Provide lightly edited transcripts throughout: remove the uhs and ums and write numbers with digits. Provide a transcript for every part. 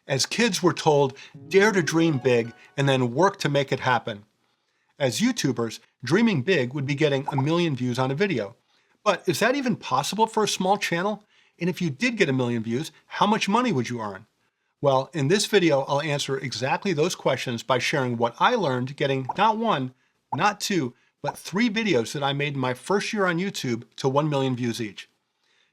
As kids, we're told, dare to dream big and then work to make it happen. As YouTubers, dreaming big would be getting 1 million views on a video. But is that even possible for a small channel? And if you did get 1 million views, how much money would you earn? Well, in this video, I'll answer exactly those questions by sharing what I learned getting not one, not two, but 3 videos that I made in my first year on YouTube to 1 million views each.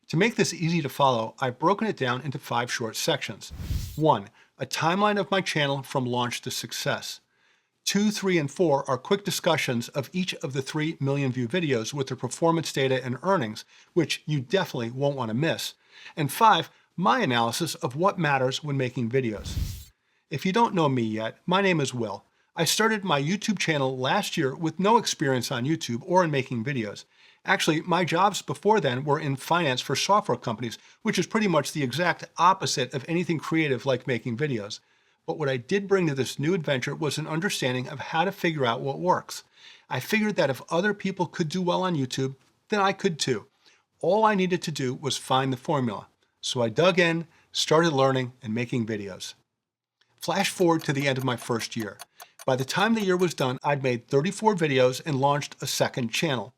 To make this easy to follow, I've broken it down into 5 short sections. 1. A timeline of my channel from launch to success. 2, 3, and 4 are quick discussions of each of the 3 million view videos with their performance data and earnings, which you definitely won't want to miss. And 5, my analysis of what matters when making videos. If you don't know me yet, my name is Will. I started my YouTube channel last year with no experience on YouTube or in making videos. Actually, my jobs before then were in finance for software companies, which is pretty much the exact opposite of anything creative like making videos. But what I did bring to this new adventure was an understanding of how to figure out what works. I figured that if other people could do well on YouTube, then I could too. All I needed to do was find the formula. So I dug in, started learning, and making videos. Flash forward to the end of my first year. By the time the year was done, I'd made 34 videos and launched a second channel.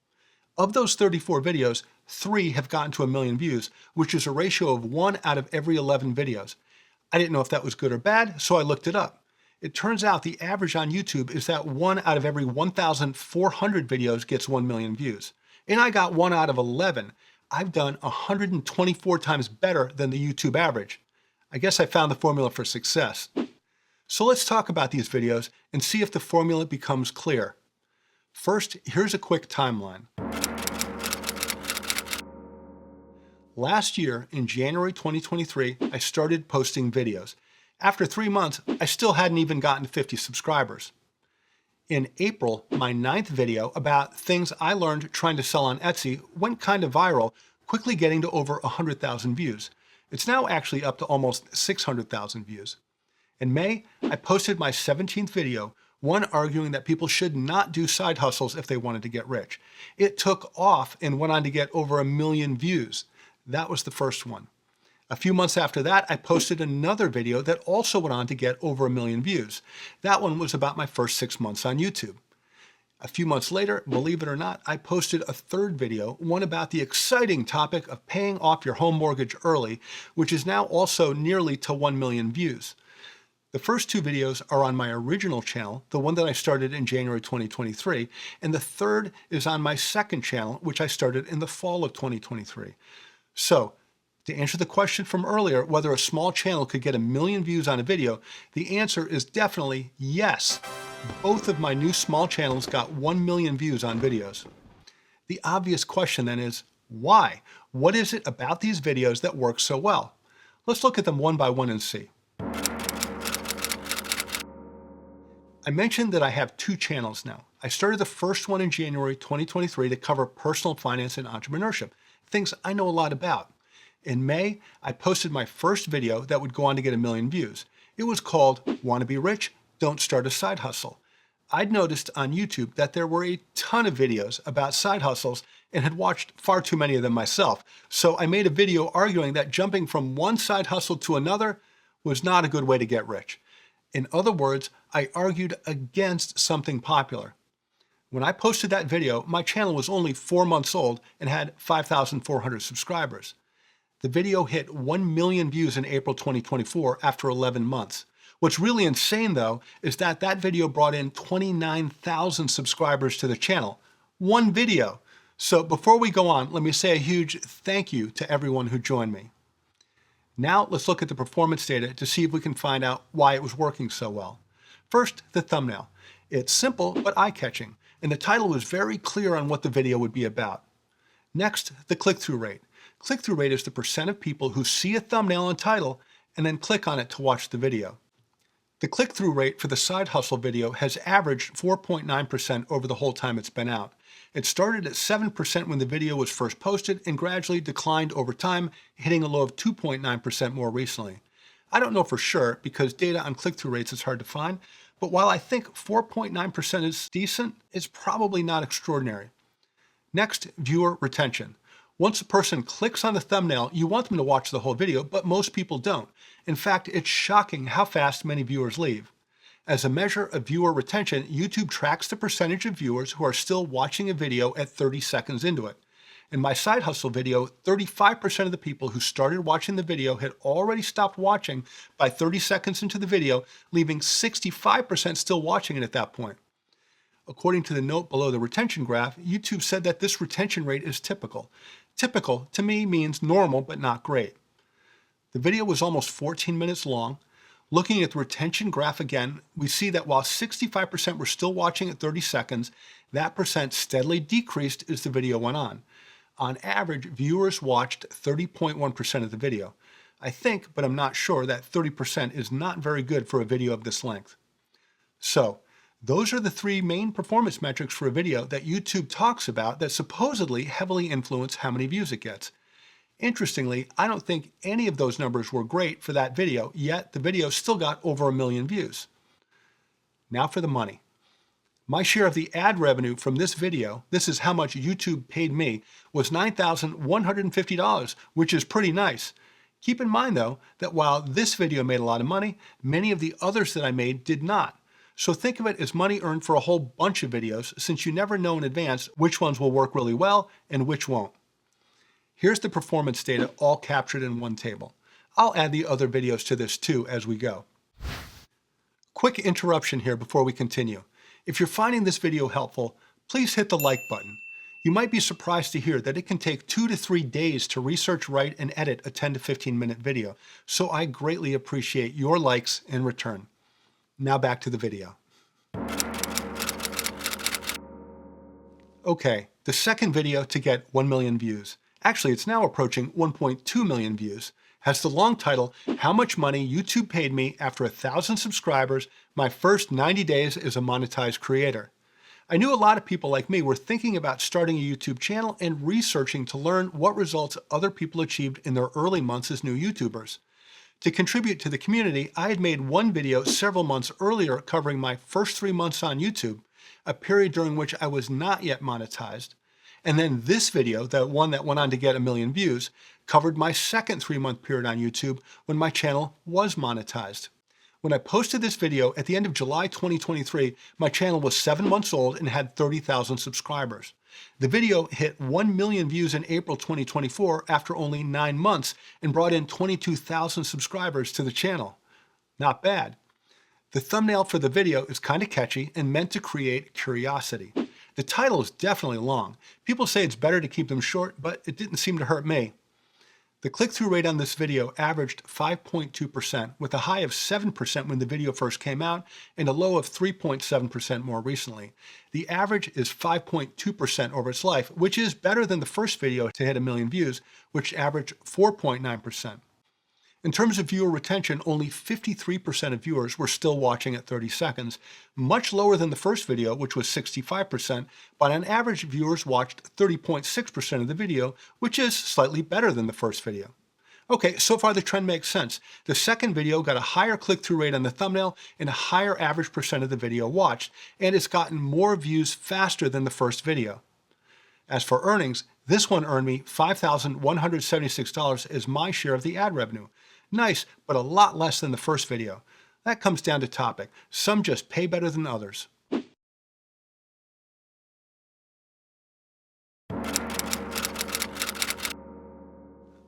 Of those 34 videos, 3 have gotten to 1 million views, which is a ratio of 1 out of every 11 videos. I didn't know if that was good or bad, so I looked it up. It turns out the average on YouTube is that 1 out of every 1,400 videos gets 1 million views. And I got 1 out of 11. I've done 124 times better than the YouTube average. I guess I found the formula for success. So let's talk about these videos and see if the formula becomes clear. First, here's a quick timeline. Last year, in January 2023, I started posting videos. After 3 months, I still hadn't even gotten to 50 subscribers. In April, my 9th video about things I learned trying to sell on Etsy went kind of viral, quickly getting to over 100,000 views. It's now actually up to almost 600,000 views. In May, I posted my 17th video, one arguing that people should not do side hustles if they wanted to get rich. It took off and went on to get over 1 million views. That was the first one. A few months after that, I posted another video that also went on to get over 1 million views. That one was about my first 6 months on YouTube. A few months later, believe it or not, I posted a third video, one about the exciting topic of paying off your home mortgage early, which is now also nearly to 1 million views. The first 2 videos are on my original channel, the one that I started in January 2023, and the third is on my second channel, which I started in the fall of 2023. So, to answer the question from earlier, whether a small channel could get 1 million views on a video, the answer is definitely yes. Both of my new small channels got 1 million views on videos. The obvious question then is, why? What is it about these videos that works so well? Let's look at them one by one and see. I mentioned that I have 2 channels now. I started the first one in January 2023 to cover personal finance and entrepreneurship, things I know a lot about. In May, I posted my first video that would go on to get 1 million views. It was called Want to Be Rich? Don't Start a Side Hustle. I'd noticed on YouTube that there were a ton of videos about side hustles and had watched far too many of them myself. So I made a video arguing that jumping from one side hustle to another was not a good way to get rich. In other words, I argued against something popular. When I posted that video, my channel was only 4 months old and had 5,400 subscribers. The video hit 1 million views in April 2024 after 11 months. What's really insane though, is that that video brought in 29,000 subscribers to the channel. One video. So before we go on, let me say a huge thank you to everyone who joined me. Now let's look at the performance data to see if we can find out why it was working so well. First, the thumbnail. It's simple but eye-catching, and the title was very clear on what the video would be about. Next, the click-through rate. Click-through rate is the percent of people who see a thumbnail and title and then click on it to watch the video. The click-through rate for the side hustle video has averaged 4.9% over the whole time it's been out. It started at 7% when the video was first posted and gradually declined over time, hitting a low of 2.9% more recently. I don't know for sure because data on click-through rates is hard to find, but while I think 4.9% is decent, it's probably not extraordinary. Next, viewer retention. Once a person clicks on the thumbnail, you want them to watch the whole video, but most people don't. In fact, it's shocking how fast many viewers leave. As a measure of viewer retention, YouTube tracks the percentage of viewers who are still watching a video at 30 seconds into it. In my side hustle video, 35% of the people who started watching the video had already stopped watching by 30 seconds into the video, leaving 65% still watching it at that point. According to the note below the retention graph, YouTube said that this retention rate is typical. Typical, to me, means normal but not great. The video was almost 14 minutes long. Looking at the retention graph again, we see that while 65% were still watching at 30 seconds, that percent steadily decreased as the video went on. On average, viewers watched 30.1% of the video. I think, but I'm not sure, that 30% is not very good for a video of this length. So, those are the three main performance metrics for a video that YouTube talks about that supposedly heavily influence how many views it gets. Interestingly, I don't think any of those numbers were great for that video, yet the video still got over 1 million views. Now for the money. My share of the ad revenue from this video, this is how much YouTube paid me, was $9,150, which is pretty nice. Keep in mind though, that while this video made a lot of money, many of the others that I made did not. So think of it as money earned for a whole bunch of videos, since you never know in advance which ones will work really well and which won't. Here's the performance data all captured in one table. I'll add the other videos to this too as we go. Quick interruption here before we continue. If you're finding this video helpful, please hit the like button. You might be surprised to hear that it can take 2 to 3 days to research, write, and edit a 10 to 15 minute video, so I greatly appreciate your likes in return. Now back to the video. Okay, the second video to get 1 million views. Actually, it's now approaching 1.2 million views. Has the long title, How Much Money YouTube Paid Me After 1,000 Subscribers, My First 90 Days as a Monetized Creator. I knew a lot of people like me were thinking about starting a YouTube channel and researching to learn what results other people achieved in their early months as new YouTubers. To contribute to the community, I had made one video several months earlier covering my first 3 months on YouTube, a period during which I was not yet monetized. And then this video, the one that went on to get 1 million views, covered my second 3-month period on YouTube when my channel was monetized. When I posted this video at the end of July 2023, my channel was 7 months old and had 30,000 subscribers. The video hit 1 million views in April 2024 after only 9 months and brought in 22,000 subscribers to the channel. Not bad. The thumbnail for the video is kind of catchy and meant to create curiosity. The title is definitely long. People say it's better to keep them short, but it didn't seem to hurt me. The click-through rate on this video averaged 5.2%, with a high of 7% when the video first came out and a low of 3.7% more recently. The average is 5.2% over its life, which is better than the first video to hit 1 million views, which averaged 4.9%. In terms of viewer retention, only 53% of viewers were still watching at 30 seconds, much lower than the first video, which was 65%, but on average, viewers watched 30.6% of the video, which is slightly better than the first video. Okay, so far the trend makes sense. The second video got a higher click-through rate on the thumbnail and a higher average percent of the video watched, and it's gotten more views faster than the first video. As for earnings, this one earned me $5,176 as my share of the ad revenue. Nice, but a lot less than the first video. That comes down to topic. Some just pay better than others.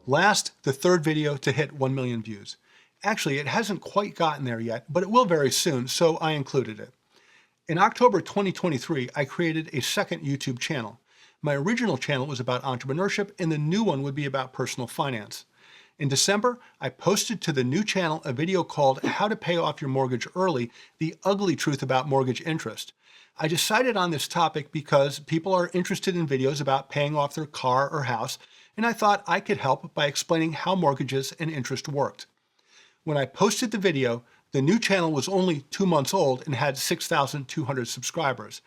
Last, the third video to hit 1 million views. Actually, it hasn't quite gotten there yet, but it will very soon, so I included it. In October 2023, I created a second YouTube channel. My original channel was about entrepreneurship, and the new one would be about personal finance. In December, I posted to the new channel a video called How to Pay Off Your Mortgage Early, The Ugly Truth About Mortgage Interest. I decided on this topic because people are interested in videos about paying off their car or house, and I thought I could help by explaining how mortgages and interest worked. When I posted the video, the new channel was only 2 months old and had 6,200 subscribers.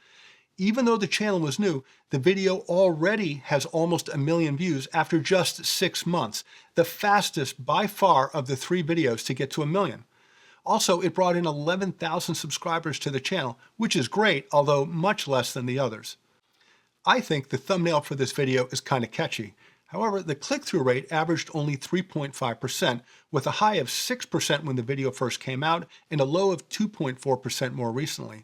Even though the channel was new, the video already has almost 1 million views after just 6 months, the fastest by far of the 3 videos to get to 1 million. Also, it brought in 11,000 subscribers to the channel, which is great, although much less than the others. I think the thumbnail for this video is kind of catchy. However, the click-through rate averaged only 3.5%, with a high of 6% when the video first came out and a low of 2.4% more recently.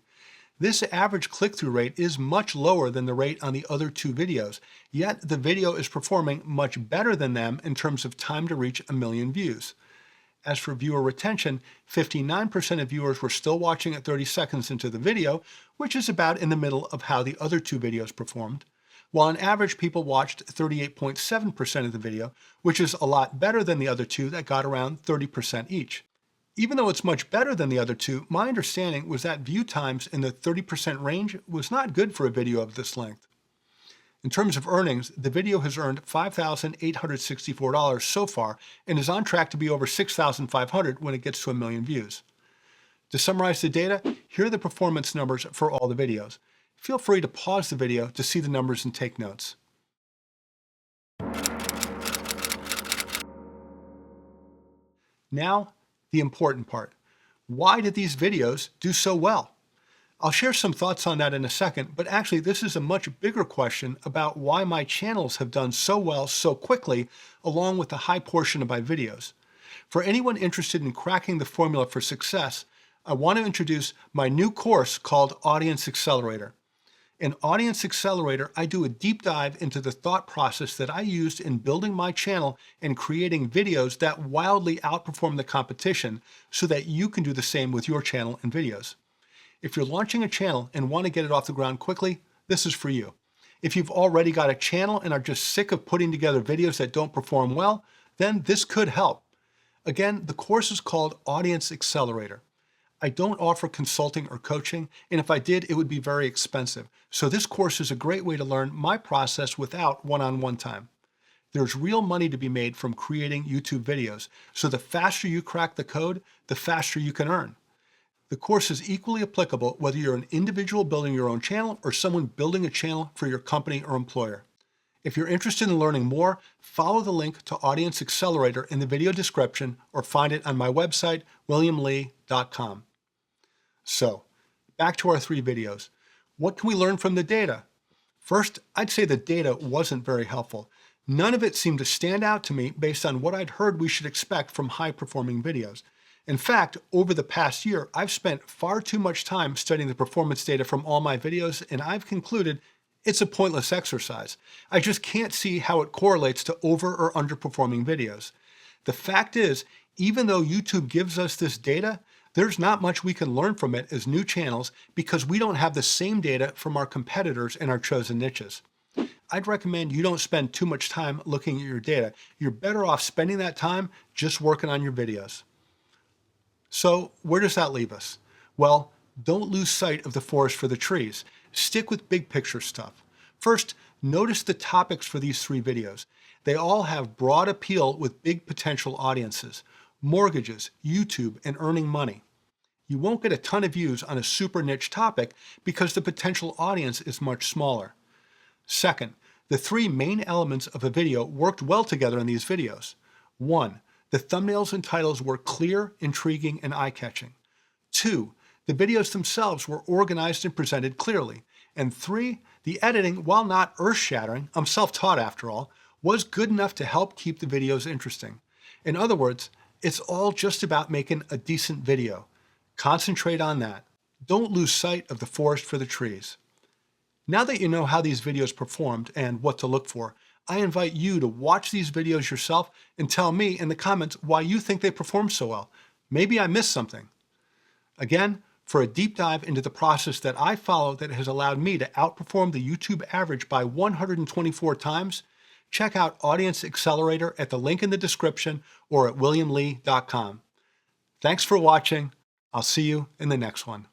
This average click-through rate is much lower than the rate on the other two videos, yet the video is performing much better than them in terms of time to reach 1 million views. As for viewer retention, 59% of viewers were still watching at 30 seconds into the video, which is about in the middle of how the other two videos performed, while on average people watched 38.7% of the video, which is a lot better than the other two that got around 30% each. Even though it's much better than the other two, my understanding was that view times in the 30% range was not good for a video of this length. In terms of earnings, the video has earned $5,864 so far and is on track to be over $6,500 when it gets to 1 million views. To summarize the data, here are the performance numbers for all the videos. Feel free to pause the video to see the numbers and take notes. Now, the important part. Why did these videos do so well? I'll share some thoughts on that in a second, but actually this is a much bigger question about why my channels have done so well so quickly, along with the high portion of my videos. For anyone interested in cracking the formula for success, I want to introduce my new course called Audience Accelerator. In Audience Accelerator, I do a deep dive into the thought process that I used in building my channel and creating videos that wildly outperform the competition so that you can do the same with your channel and videos. If you're launching a channel and want to get it off the ground quickly, this is for you. If you've already got a channel and are just sick of putting together videos that don't perform well, then this could help. Again, the course is called Audience Accelerator. I don't offer consulting or coaching, and if I did, it would be very expensive. So this course is a great way to learn my process without one-on-one time. There's real money to be made from creating YouTube videos, so the faster you crack the code, the faster you can earn. The course is equally applicable whether you're an individual building your own channel or someone building a channel for your company or employer. If you're interested in learning more, follow the link to Audience Accelerator in the video description or find it on my website, williamlee.com. So, back to our 3 videos. What can we learn from the data? First, I'd say the data wasn't very helpful. None of it seemed to stand out to me based on what I'd heard we should expect from high-performing videos. In fact, over the past year, I've spent far too much time studying the performance data from all my videos, and I've concluded it's a pointless exercise. I just can't see how it correlates to over or underperforming videos. The fact is, even though YouTube gives us this data, there's not much we can learn from it as new channels because we don't have the same data from our competitors in our chosen niches. I'd recommend you don't spend too much time looking at your data. You're better off spending that time just working on your videos. So where does that leave us? Well, don't lose sight of the forest for the trees. Stick with big picture stuff. First, notice the topics for these 3 videos. They all have broad appeal with big potential audiences. Mortgages, YouTube, and earning money. You won't get a ton of views on a super niche topic because the potential audience is much smaller. Second, the 3 main elements of a video worked well together in these videos. 1. The thumbnails and titles were clear, intriguing, and eye-catching. 2. The videos themselves were organized and presented clearly. And 3. The editing, while not earth-shattering, I'm self-taught after all, was good enough to help keep the videos interesting. In other words, it's all just about making a decent video. Concentrate on that. Don't lose sight of the forest for the trees. Now that you know how these videos performed and what to look for, I invite you to watch these videos yourself and tell me in the comments why you think they performed so well. Maybe I missed something. Again, for a deep dive into the process that I follow that has allowed me to outperform the YouTube average by 124 times, check out Audience Accelerator at the link in the description or at williamlee.com. Thanks for watching. I'll see you in the next one.